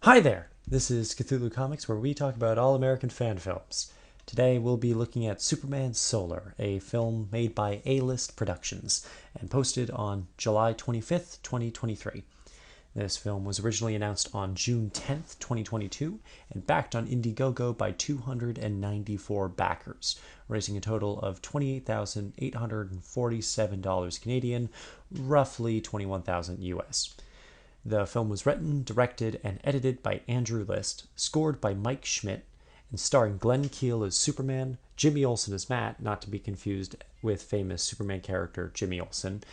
Hi there! This is Cthulhu Comics, where we talk about all-American fan films. Today we'll be looking at Superman Solar, a film made by A-List Productions and posted on July 25th, 2023. This film was originally announced on June 10th, 2022 and backed on Indiegogo by 294 backers, raising a total of $28,847 Canadian, roughly 21,000 US. The film was written, directed, and edited by Andrew List, scored by Mike Schmidt, and starring Glenn Keane as Superman, Jimmy Olsen as Matt, not to be confused with famous Superman character Jimmy Olsen,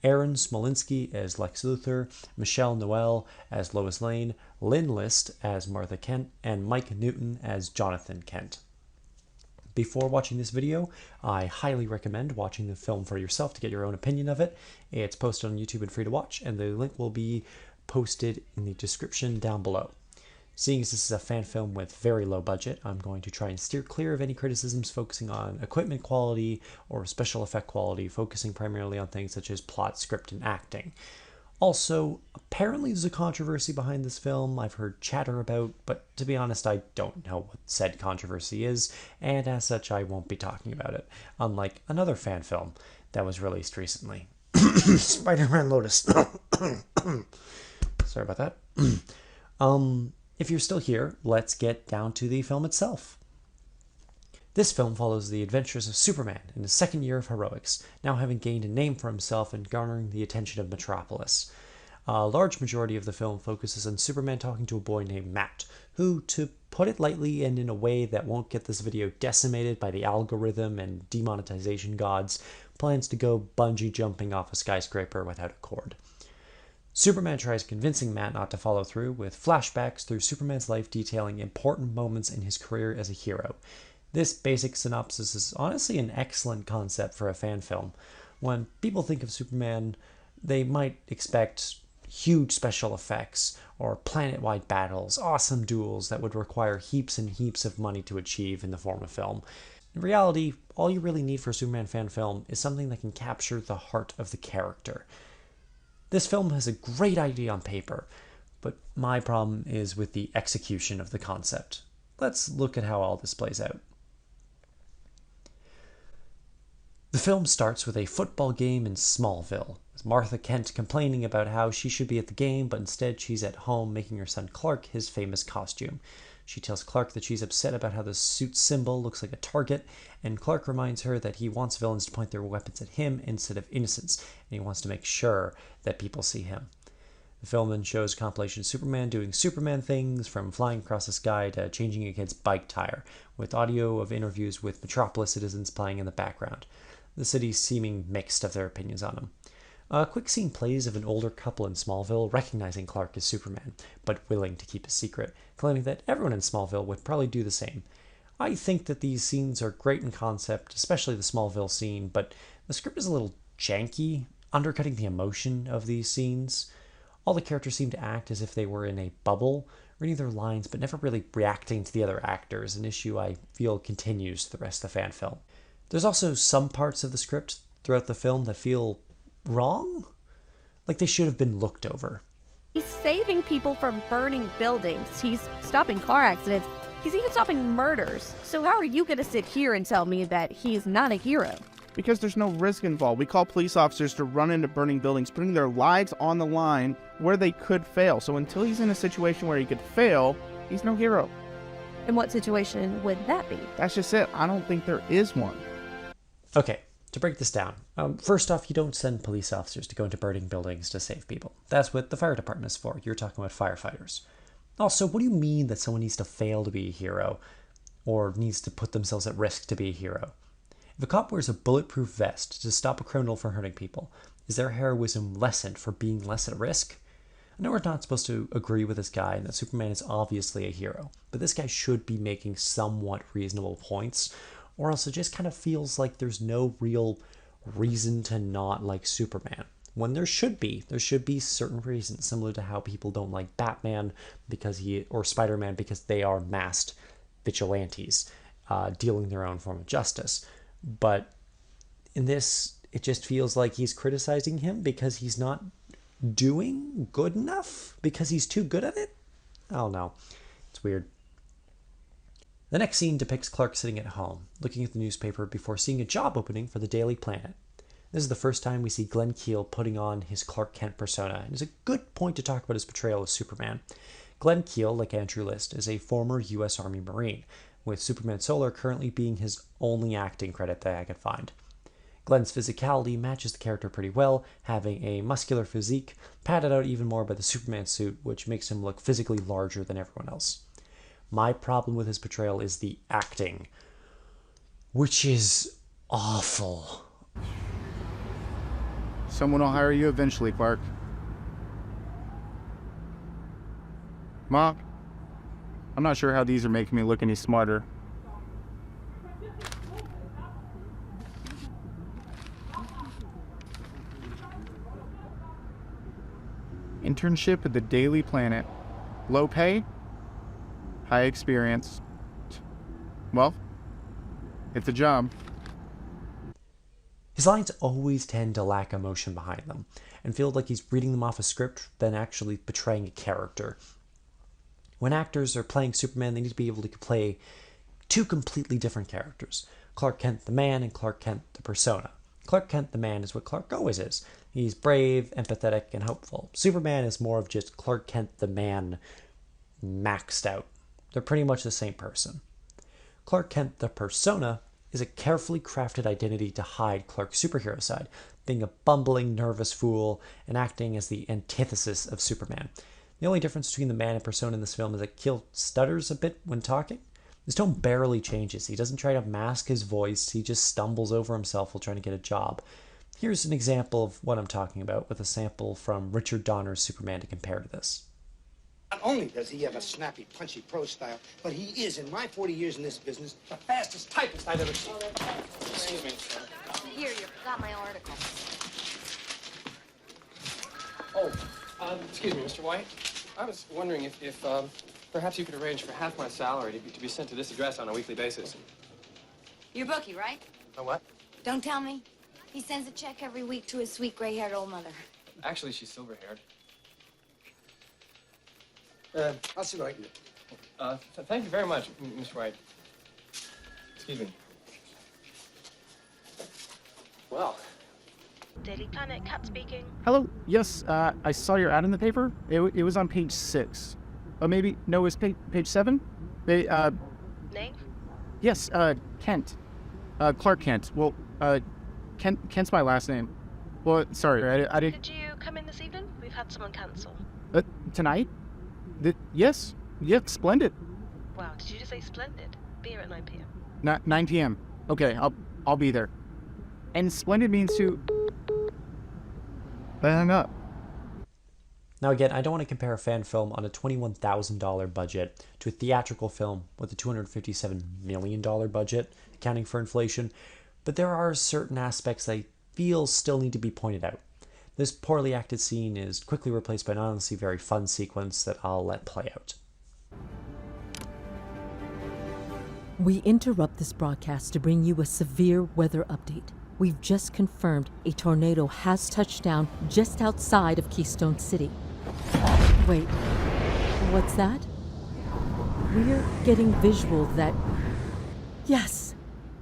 Aaron Smolinski as Lex Luthor, Michelle Noel as Lois Lane, Lynn List as Martha Kent, and Mike Newton as Jonathan Kent. Before watching this video, I highly recommend watching the film for yourself to get your own opinion of it. It's posted on YouTube and free to watch, and the link will be posted in the description down below. Seeing as this is a fan film with very low budget, I'm going to try and steer clear of any criticisms focusing on equipment quality or special effect quality, focusing primarily on things such as plot, script, and acting. Also, apparently there's a controversy behind this film I've heard chatter about, but to be honest, I don't know what said controversy is, and as such, I won't be talking about it, unlike another fan film that was released recently. Spider-Man Lotus. Sorry about that. If you're still here, let's get down to the film itself. This film follows the adventures of Superman in his second year of heroics, now having gained a name for himself and garnering the attention of Metropolis. A large majority of the film focuses on Superman talking to a boy named Matt, who, to put it lightly and in a way that won't get this video decimated by the algorithm and demonetization gods, plans to go bungee jumping off a skyscraper without a cord. Superman tries convincing Matt not to follow through, with flashbacks through Superman's life detailing important moments in his career as a hero. This basic synopsis is honestly an excellent concept for a fan film. When people think of Superman, they might expect huge special effects, or planet-wide battles, awesome duels that would require heaps and heaps of money to achieve in the form of film. In reality, all you really need for a Superman fan film is something that can capture the heart of the character. This film has a great idea on paper, but my problem is with the execution of the concept. Let's look at how all this plays out. The film starts with a football game in Smallville, with Martha Kent complaining about how she should be at the game, but instead she's at home making her son Clark his famous costume. She tells Clark that she's upset about how the suit's symbol looks like a target, and Clark reminds her that he wants villains to point their weapons at him instead of innocents, and he wants to make sure that people see him. The film then shows a compilation of Superman doing Superman things, from flying across the sky to changing a kid's bike tire, with audio of interviews with Metropolis citizens playing in the background, the city seeming mixed of their opinions on him. A quick scene plays of an older couple in Smallville recognizing Clark as Superman, but willing to keep a secret, claiming that everyone in Smallville would probably do the same. I think that these scenes are great in concept, especially the Smallville scene, but the script is a little janky, undercutting the emotion of these scenes. All the characters seem to act as if they were in a bubble, reading their lines but never really reacting to the other actors, an issue I feel continues the rest of the fan film. There's also some parts of the script throughout the film that feel wrong? Like they should have been looked over. He's saving people from burning buildings. He's stopping car accidents. He's even stopping murders. So how are you going to sit here and tell me that he's not a hero? Because there's no risk involved. We call police officers to run into burning buildings, putting their lives on the line where they could fail. So until he's in a situation where he could fail, he's no hero. And what situation would that be? That's just it. I don't think there is one. Okay, to break this down, first off, you don't send police officers to go into burning buildings to save people. That's what the fire department is for. You're talking about firefighters. Also, what do you mean that someone needs to fail to be a hero, or needs to put themselves at risk to be a hero? If a cop wears a bulletproof vest to stop a criminal from hurting people, is their heroism lessened for being less at risk? I know we're not supposed to agree with this guy and that Superman is obviously a hero, but this guy should be making somewhat reasonable points, or else it just kind of feels like there's no real reason to not like Superman. When there should be certain reasons, similar to how people don't like Batman or Spider-Man because they are masked vigilantes, dealing their own form of justice. But in this, it just feels like he's criticizing him because he's not doing good enough, because he's too good at it. I don't know. It's weird. The next scene depicts Clark sitting at home, looking at the newspaper before seeing a job opening for the Daily Planet. This is the first time we see Glenn Keane putting on his Clark Kent persona, and it's a good point to talk about his portrayal of Superman. Glenn Keane, like Andrew List, is a former U.S. Army Marine, with Superman Solar currently being his only acting credit that I could find. Glenn's physicality matches the character pretty well, having a muscular physique, padded out even more by the Superman suit, which makes him look physically larger than everyone else. My problem with his portrayal is the acting, which is awful. Someone will hire you eventually, Clark. Mom, I'm not sure how these are making me look any smarter. Internship at the Daily Planet. Low pay, high experience. Well, it's a job. His lines always tend to lack emotion behind them, and feel like he's reading them off a script than actually portraying a character. When actors are playing Superman, they need to be able to play two completely different characters. Clark Kent the man and Clark Kent the persona. Clark Kent the man is what Clark always is. He's brave, empathetic, and hopeful. Superman is more of just Clark Kent the man maxed out. They're pretty much the same person. Clark Kent the persona is a carefully crafted identity to hide Clark's superhero side, being a bumbling, nervous fool and acting as the antithesis of Superman. The only difference between the man and persona in this film is that Keel stutters a bit when talking. His tone barely changes. He doesn't try to mask his voice, he just stumbles over himself while trying to get a job. Here's an example of what I'm talking about, with a sample from Richard Donner's Superman to compare to this. Not only does he have a snappy, punchy prose style, but he is, in my 40 years in this business, the fastest typist I've ever seen. Excuse me. Here, you got my article. Oh, excuse me, Mr. White. I was wondering if perhaps you could arrange for half my salary to be sent to this address on a weekly basis. Your bookie, right? A what? Don't tell me. He sends a check every week to his sweet gray-haired old mother. Actually, she's silver-haired. I'll see what I can do. Thank you very much, Mr. White. Excuse me. Well. Daily Planet, Cat speaking. Hello. Yes, I saw your ad in the paper. It was on page 6. Maybe no, it was page 7. Name? Yes. Kent. Clark Kent. Well, Kent's my last name. Well, sorry, I didn't. Could you come in this evening? We've had someone cancel. Tonight? Yes. Yeah, splendid. Wow, did you just say splendid? Beer at 9 p.m. 9 p.m. Okay, I'll be there. And splendid means to. I hung up. Now again, I don't want to compare a fan film on a $21,000 budget to a theatrical film with a $257 million budget, accounting for inflation, but there are certain aspects that I feel still need to be pointed out. This poorly acted scene is quickly replaced by an honestly very fun sequence that I'll let play out. We interrupt this broadcast to bring you a severe weather update. We've just confirmed a tornado has touched down just outside of Keystone City. Wait, what's that? We're getting visual that... Yes!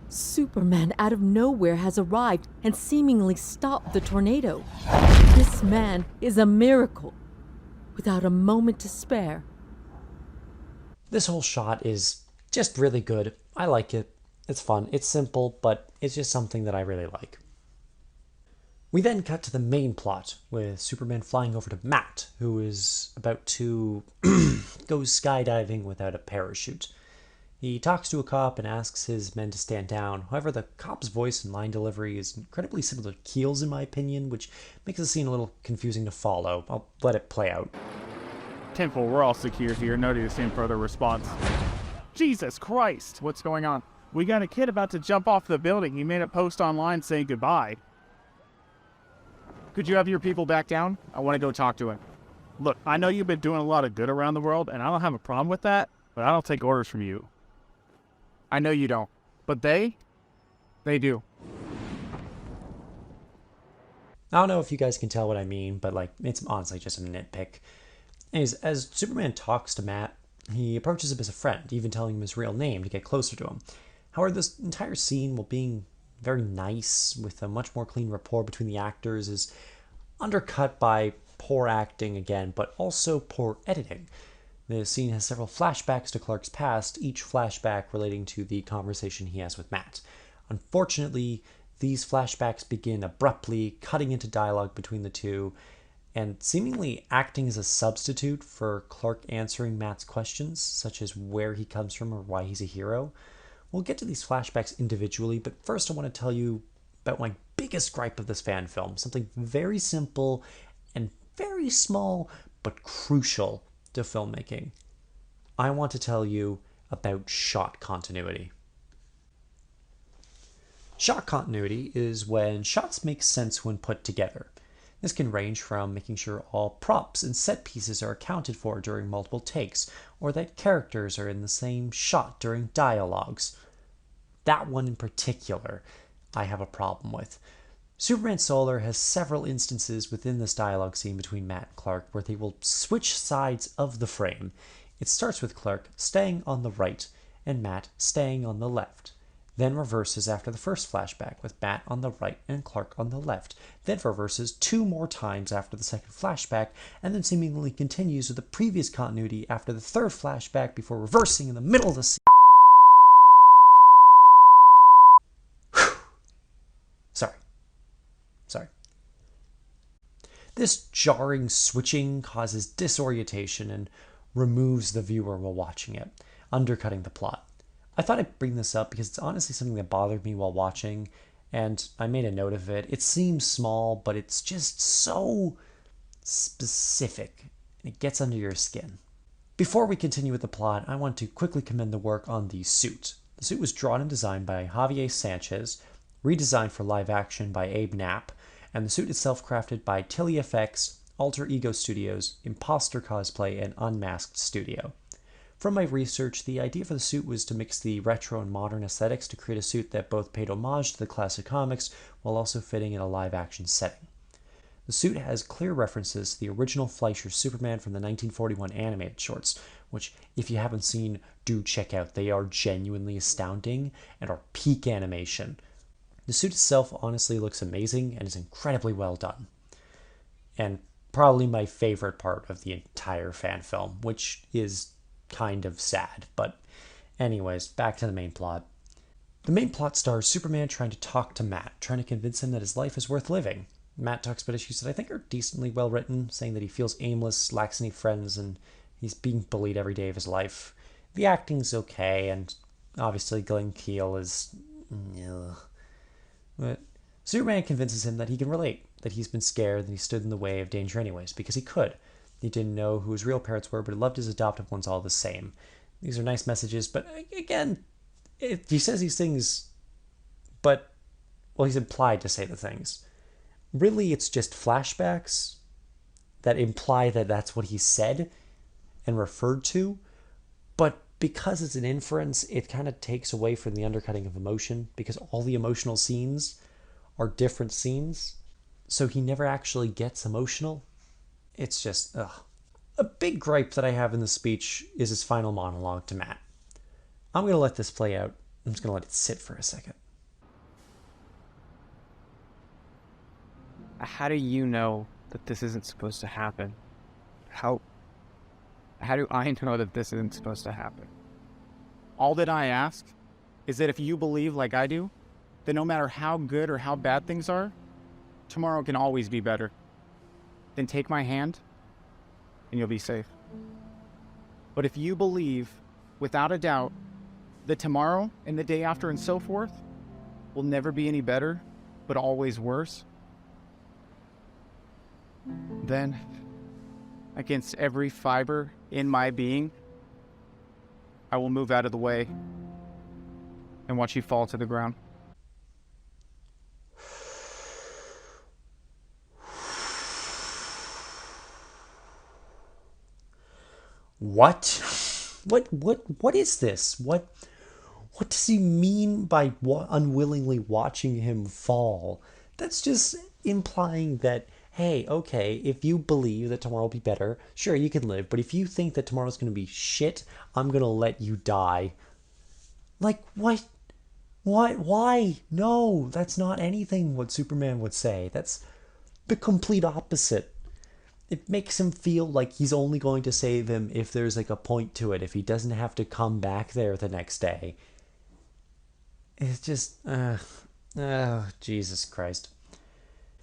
Superman out of nowhere has arrived and seemingly stopped the tornado. This man is a miracle, without a moment to spare. This whole shot is just really good. I like it. It's fun. It's simple, but it's just something that I really like. We then cut to the main plot, with Superman flying over to Matt, who is about to go skydiving without a parachute. He talks to a cop and asks his men to stand down. However, the cop's voice and line delivery is incredibly similar to Keel's, in my opinion, which makes the scene a little confusing to follow. I'll let it play out. Temple, we're all secure here. No need to send further response. Jesus Christ, what's going on? We got a kid about to jump off the building. He made a post online saying goodbye. Could you have your people back down? I want to go talk to him. Look, I know you've been doing a lot of good around the world, and I don't have a problem with that, but I don't take orders from you. I know you don't, but they do. I don't know if you guys can tell what I mean, but it's honestly just a nitpick. Anyways, as Superman talks to Matt, he approaches him as a friend, even telling him his real name to get closer to him. However, this entire scene, while being very nice, with a much more clean rapport between the actors, is undercut by poor acting again, but also poor editing. The scene has several flashbacks to Clark's past, each flashback relating to the conversation he has with Matt. Unfortunately, these flashbacks begin abruptly, cutting into dialogue between the two, and seemingly acting as a substitute for Clark answering Matt's questions, such as where he comes from or why he's a hero. We'll get to these flashbacks individually, but first I want to tell you about my biggest gripe of this fan film, something very simple and very small, but crucial to filmmaking. I want to tell you about shot continuity. Shot continuity is when shots make sense when put together. This can range from making sure all props and set pieces are accounted for during multiple takes, or that characters are in the same shot during dialogues. That one in particular, I have a problem with. Superman Solar has several instances within this dialogue scene between Matt and Clark where they will switch sides of the frame. It starts with Clark staying on the right and Matt staying on the left, then reverses after the first flashback with Matt on the right and Clark on the left, then reverses 2 more times after the second flashback, and then seemingly continues with the previous continuity after the third flashback before reversing in the middle of the scene. Sorry. This jarring switching causes disorientation and removes the viewer while watching it, undercutting the plot. I thought I'd bring this up because it's honestly something that bothered me while watching, and I made a note of it. It seems small, but it's just so specific. It gets under your skin. Before we continue with the plot, I want to quickly commend the work on the suit. The suit was drawn and designed by Javier Sanchez, redesigned for live action by Abe Knapp, and the suit itself crafted by Tilly FX, Alter Ego Studios, Imposter Cosplay, and Unmasked Studio. From my research, the idea for the suit was to mix the retro and modern aesthetics to create a suit that both paid homage to the classic comics while also fitting in a live action setting. The suit has clear references to the original Fleischer Superman from the 1941 animated shorts, which, if you haven't seen, do check out. They are genuinely astounding and are peak animation. The suit itself honestly looks amazing and is incredibly well done. And probably my favorite part of the entire fan film, which is kind of sad. But anyways, back to the main plot. The main plot stars Superman trying to talk to Matt, trying to convince him that his life is worth living. Matt talks about issues that I think are decently well written, saying that he feels aimless, lacks any friends, and he's being bullied every day of his life. The acting's okay, and obviously Glenn Keane is... But Superman convinces him that he can relate, that he's been scared and he stood in the way of danger anyways, because he could. He didn't know who his real parents were, but he loved his adoptive ones all the same. These are nice messages, but again, he says these things, but, well, he's implied to say the things. Really, it's just flashbacks that imply that that's what he said and referred to, but because it's an inference, it kind of takes away from the undercutting of emotion, because all the emotional scenes are different scenes, so he never actually gets emotional. It's just, ugh. A big gripe that I have in the speech is his final monologue to Matt. I'm going to let this play out. I'm just going to let it sit for a second. How do you know that this isn't supposed to happen? How do I know that this isn't supposed to happen? All that I ask is that if you believe like I do, that no matter how good or how bad things are, tomorrow can always be better. Then take my hand and you'll be safe. But if you believe, without a doubt, that tomorrow and the day after and so forth will never be any better, but always worse, then, against every fiber in my being, I will move out of the way and watch you fall to the ground. What? What is this? What does he mean by unwillingly watching him fall? That's just implying that hey, okay, if you believe that tomorrow will be better, sure, you can live. But if you think that tomorrow's going to be shit, I'm going to let you die. Like, what? What? Why? No, that's not anything what Superman would say. That's the complete opposite. It makes him feel like he's only going to save him if there's like a point to it, if he doesn't have to come back there the next day. It's just, oh, Jesus Christ.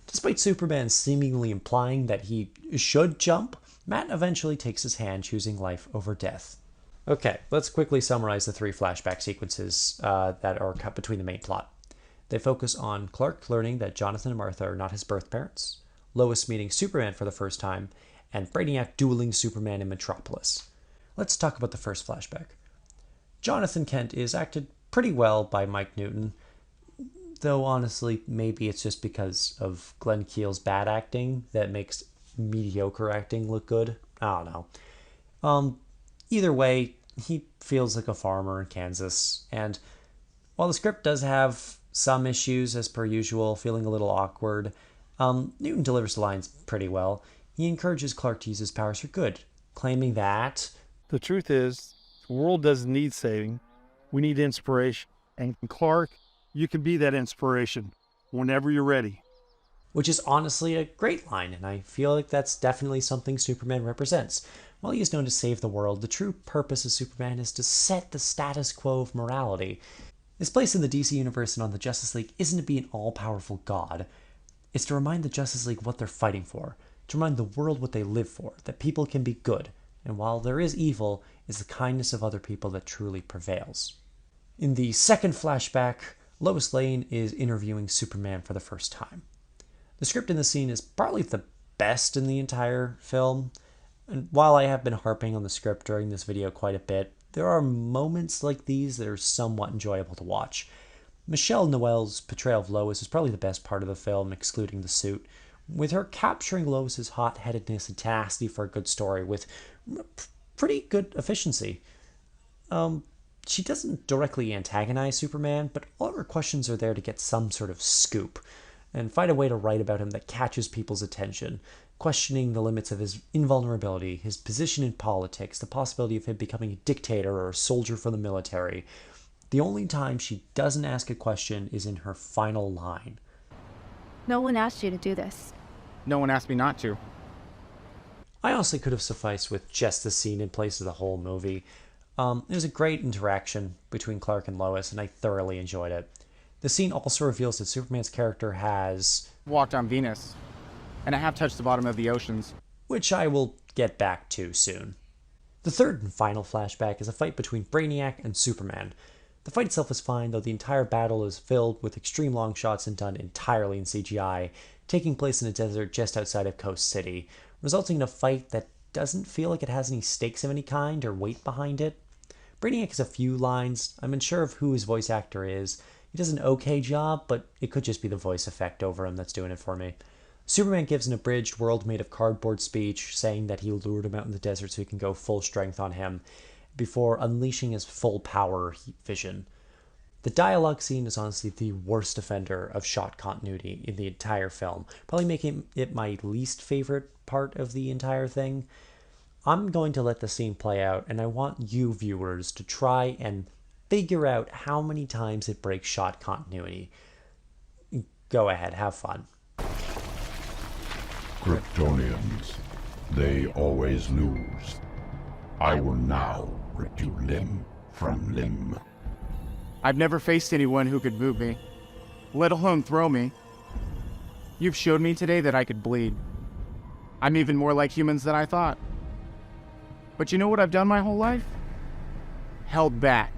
Despite Superman seemingly implying that he should jump, Matt eventually takes his hand, choosing life over death. Okay, let's quickly summarize the 3 flashback sequences that are cut between the main plot. They focus on Clark learning that Jonathan and Martha are not his birth parents, Lois meeting Superman for the first time, and Brainiac dueling Superman in Metropolis. Let's talk about the first flashback. Jonathan Kent is acted pretty well by Mike Newton, though honestly, maybe it's just because of Glenn Keely's bad acting that makes mediocre acting look good. I don't know. Either way, he feels like a farmer in Kansas, and while the script does have some issues as per usual, feeling a little awkward, Newton delivers the lines pretty well. He encourages Clark to use his powers for good, claiming that The truth is, the world doesn't need saving. We need inspiration. And Clark, you can be that inspiration whenever you're ready. which is honestly a great line, and I feel like that's definitely something Superman represents. While he is known to save the world, the true purpose of Superman is to set the status quo of morality. His place in the DC Universe and on the Justice League isn't to be an all-powerful god. It's to remind the Justice League what they're fighting for, to remind the world what they live for, that people can be good, and while there is evil, it's the kindness of other people that truly prevails. In the second flashback, Lois Lane is interviewing Superman for the first time. The script in the scene is probably the best in the entire film, and while I have been harping on the script during this video quite a bit, there are moments like these that are somewhat enjoyable to watch. Michelle Noel's portrayal of Lois is probably the best part of the film, excluding the suit, with her capturing Lois's hot-headedness and tenacity for a good story with pretty good efficiency. She doesn't directly antagonize Superman, but all of her questions are there to get some sort of scoop and find a way to write about him that catches people's attention, questioning the limits of his invulnerability, his position in politics, the possibility of him becoming a dictator or a soldier for the military. The only time she doesn't ask a question is in her final line. No one asked you to do this. No one asked me not to. I honestly could have sufficed with just the scene in place of the whole movie. It was a great interaction between Clark and Lois, and I thoroughly enjoyed it. The scene also reveals that Superman's character has Walked on Venus. And I have touched the bottom of the oceans. which I will get back to soon. The third and final flashback is a fight between Brainiac and Superman. The fight itself is fine, though the entire battle is filled with extreme long shots and done entirely in CGI, taking place in a desert just outside of Coast City, resulting in a fight that doesn't feel like it has any stakes of any kind or weight behind it. Brainiac has a few lines. I'm unsure of who his voice actor is. He does an okay job, but it could just be the voice effect over him that's doing it for me. Superman gives an abridged world made of cardboard speech, saying that he lured him out in the desert so he can go full strength on him, before unleashing his full power vision. The dialogue scene is honestly the worst offender of shot continuity in the entire film, probably making it my least favorite part of the entire thing. I'm going to let the scene play out, and I want you viewers to try and figure out how many times it breaks shot continuity. Go ahead, have fun. Kryptonians, they always lose. I will now rip you limb from limb. I've never faced anyone who could move me, let alone throw me. You've showed me today that I could bleed. I'm even more like humans than I thought. But you know what I've done my whole life? Held back.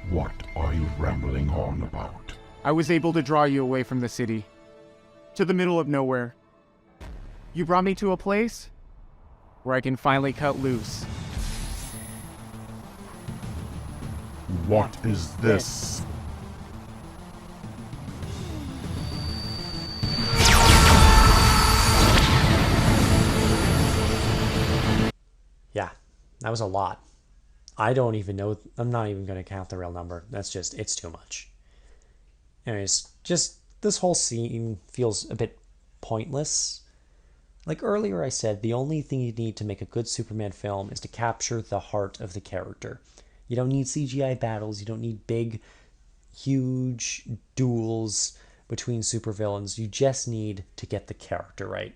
What are you rambling on about? I was able to draw you away from the city, to the middle of nowhere. You brought me to a place where I can finally cut loose. What is this? Yeah, that was a lot. I don't even know. I'm not even going to count the real number. It's too much. Anyways, just this whole scene feels a bit pointless. Like earlier I said, the only thing you need to make a good Superman film is to capture the heart of the character. You don't need CGI battles, you don't need big, huge duels between supervillains. You just need to get the character right.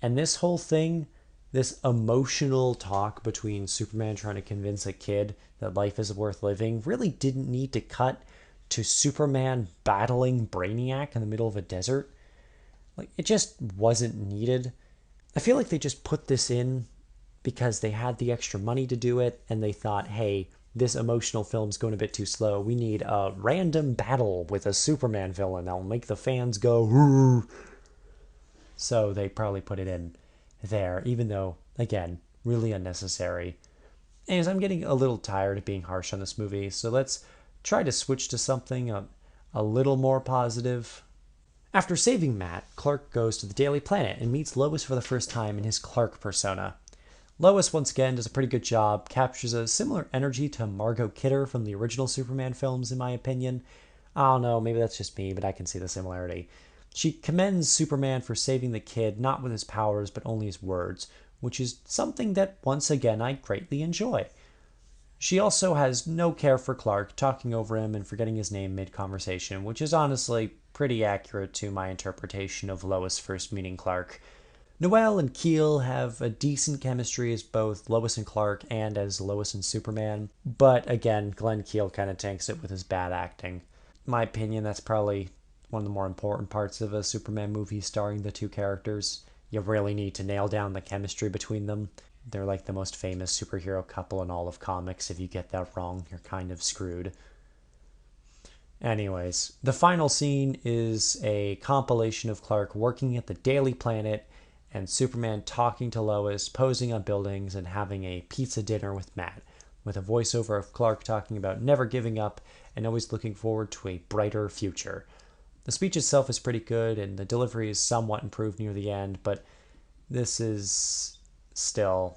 And this whole thing, this emotional talk between Superman trying to convince a kid that life is worth living, really didn't need to cut to Superman battling Brainiac in the middle of a desert. Like, it just wasn't needed. I feel like they just put this in because they had the extra money to do it, and they thought, hey, this emotional film's going a bit too slow. We need a random battle with a Superman villain that'll make the fans go, "Hoo." So they probably put it in there, even though, again, really unnecessary. Anyways, I'm getting a little tired of being harsh on this movie, so let's try to switch to something a little more positive. After saving Matt, Clark goes to the Daily Planet and meets Lois for the first time in his Clark persona. Lois, once again, does a pretty good job, captures a similar energy to Margot Kidder from the original Superman films, in my opinion. I don't know, maybe that's just me, but I can see the similarity. She commends Superman for saving the kid, not with his powers, but only his words, which is something that, once again, I greatly enjoy. She also has no care for Clark, talking over him and forgetting his name mid-conversation, which is honestly pretty accurate to my interpretation of Lois first meeting Clark. Noel and Keel have a decent chemistry as both Lois and Clark and as Lois and Superman, but again, Glenn Keel kind of tanks it with his bad acting. In my opinion, that's probably one of the more important parts of a Superman movie starring the two characters. You really need to nail down the chemistry between them. They're like the most famous superhero couple in all of comics. If you get that wrong, you're kind of screwed. Anyways, the final scene is a compilation of Clark working at the Daily Planet and Superman talking to Lois, posing on buildings, and having a pizza dinner with Matt, with a voiceover of Clark talking about never giving up and always looking forward to a brighter future. The speech itself is pretty good, and the delivery is somewhat improved near the end, but this is still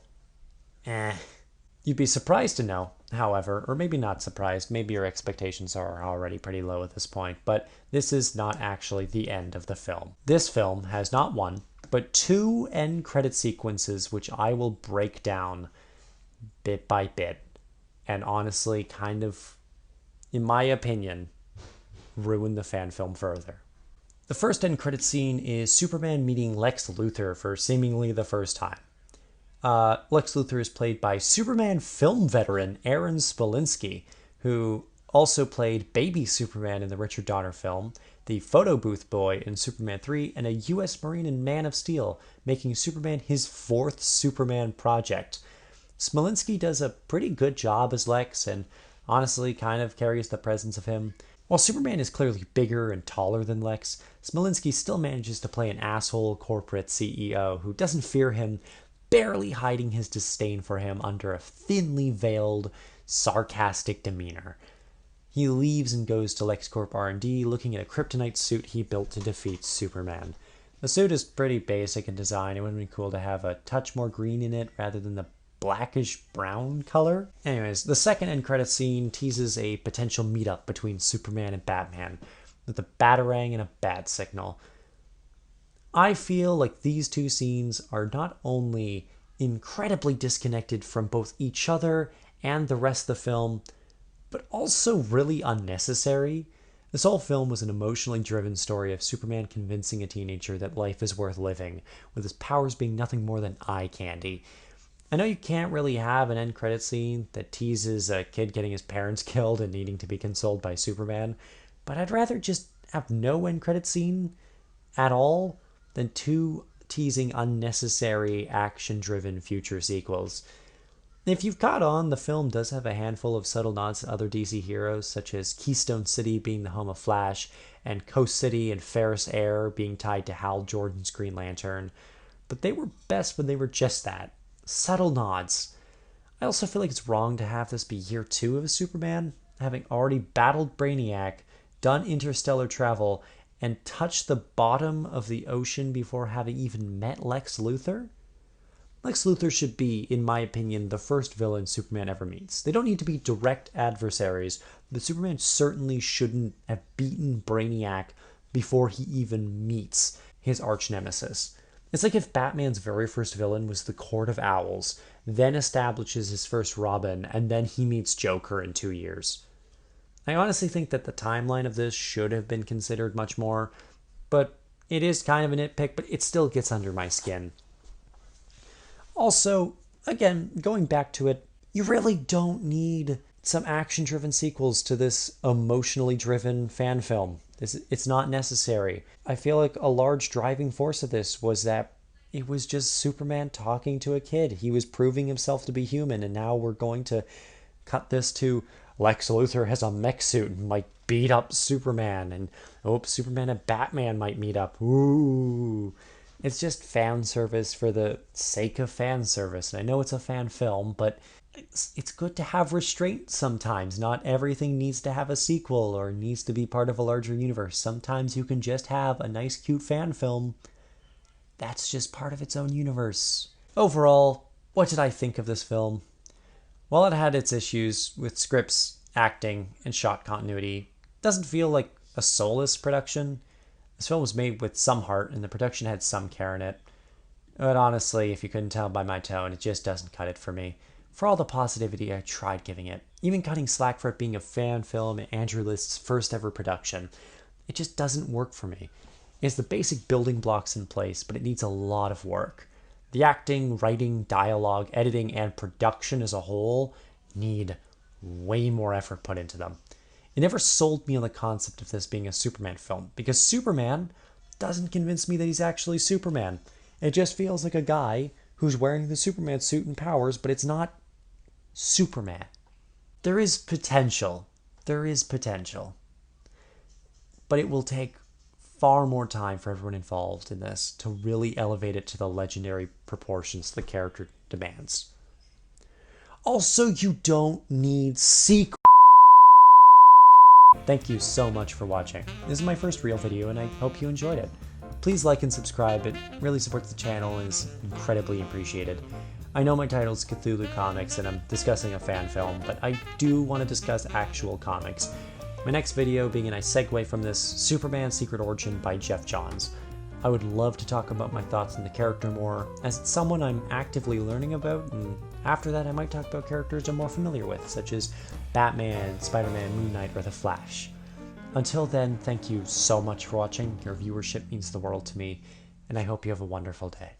You'd be surprised to know, however, or maybe not surprised, maybe your expectations are already pretty low at this point, but this is not actually the end of the film. This film has not one, but two end credit sequences which I will break down bit by bit, and honestly kind of, in my opinion, ruin the fan film further. The first end credit scene is Superman meeting Lex Luthor for seemingly the first time. Lex Luthor is played by Superman film veteran Aaron Spellinski, who also played Baby Superman in the Richard Donner film, the photo booth boy in Superman 3, and a U.S. Marine in Man of Steel, making Superman his fourth Superman project. Smolinski does a pretty good job as Lex, and honestly kind of carries the presence of him. While Superman is clearly bigger and taller than Lex, Smolinski still manages to play an asshole corporate CEO who doesn't fear him, barely hiding his disdain for him under a thinly veiled, sarcastic demeanor. He leaves and goes to LexCorp R&D looking at a kryptonite suit he built to defeat Superman. The suit is pretty basic in design. It would have been cool to have a touch more green in it rather than the blackish brown color. Anyways, the second end credit scene teases a potential meetup between Superman and Batman with a batarang and a bat signal. I feel like these two scenes are not only incredibly disconnected from both each other and the rest of the film, but also really unnecessary. This whole film was an emotionally driven story of Superman convincing a teenager that life is worth living, with his powers being nothing more than eye candy. I know you can't really have an end credit scene that teases a kid getting his parents killed and needing to be consoled by Superman, but I'd rather just have no end credit scene at all than two teasing unnecessary action-driven future sequels. If you've caught on, the film does have a handful of subtle nods to other DC heroes, such as Keystone City being the home of Flash, and Coast City and Ferris Air being tied to Hal Jordan's Green Lantern, but they were best when they were just that, subtle nods. I also feel like it's wrong to have this be year 2 of Superman, having already battled Brainiac, done interstellar travel, and touched the bottom of the ocean before having even met Lex Luthor? Lex Luthor should be, in my opinion, the first villain Superman ever meets. They don't need to be direct adversaries, but Superman certainly shouldn't have beaten Brainiac before he even meets his arch nemesis. It's like if Batman's very first villain was the Court of Owls, then establishes his first Robin, and then he meets Joker in 2 years. I honestly think that the timeline of this should have been considered much more, but it is kind of a nitpick, but it still gets under my skin. Also, again, going back to it, you really don't need some action-driven sequels to this emotionally driven fan film. It's not necessary. I feel like a large driving force of this was that it was just Superman talking to a kid. He was proving himself to be human, and now we're going to cut this to Lex Luthor has a mech suit and might beat up Superman, and Superman and Batman might meet up. Ooh. It's just fan service for the sake of fan service. And I know it's a fan film, but it's good to have restraint sometimes. Not everything needs to have a sequel or needs to be part of a larger universe. Sometimes you can just have a nice, cute fan film that's just part of its own universe. Overall, what did I think of this film? While it had its issues with scripts, acting, and shot continuity, it doesn't feel like a soulless production. This film was made with some heart, and the production had some care in it. But honestly, if you couldn't tell by my tone, it just doesn't cut it for me. For all the positivity I tried giving it, even cutting slack for it being a fan film and Andrew List's first ever production, it just doesn't work for me. It has the basic building blocks in place, but it needs a lot of work. The acting, writing, dialogue, editing, and production as a whole need way more effort put into them. It never sold me on the concept of this being a Superman film, because Superman doesn't convince me that he's actually Superman. It just feels like a guy who's wearing the Superman suit and powers, but it's not Superman. There is potential. There is potential. But it will take far more time for everyone involved in this to really elevate it to the legendary proportions the character demands. Also, you don't need sequels. Thank you so much for watching. This is my first real video and I hope you enjoyed it. Please like and subscribe, it really supports the channel and is incredibly appreciated. I know my title is Cthulhu Comics and I'm discussing a fan film, but I do want to discuss actual comics. My next video being a nice segue from this, Superman Secret Origin by Jeff Johns. I would love to talk about my thoughts on the character more, as it's someone I'm actively learning about, and after that I might talk about characters I'm more familiar with, such as Batman, Spider-Man, Moon Knight, or The Flash. Until then, thank you so much for watching. Your viewership means the world to me, and I hope you have a wonderful day.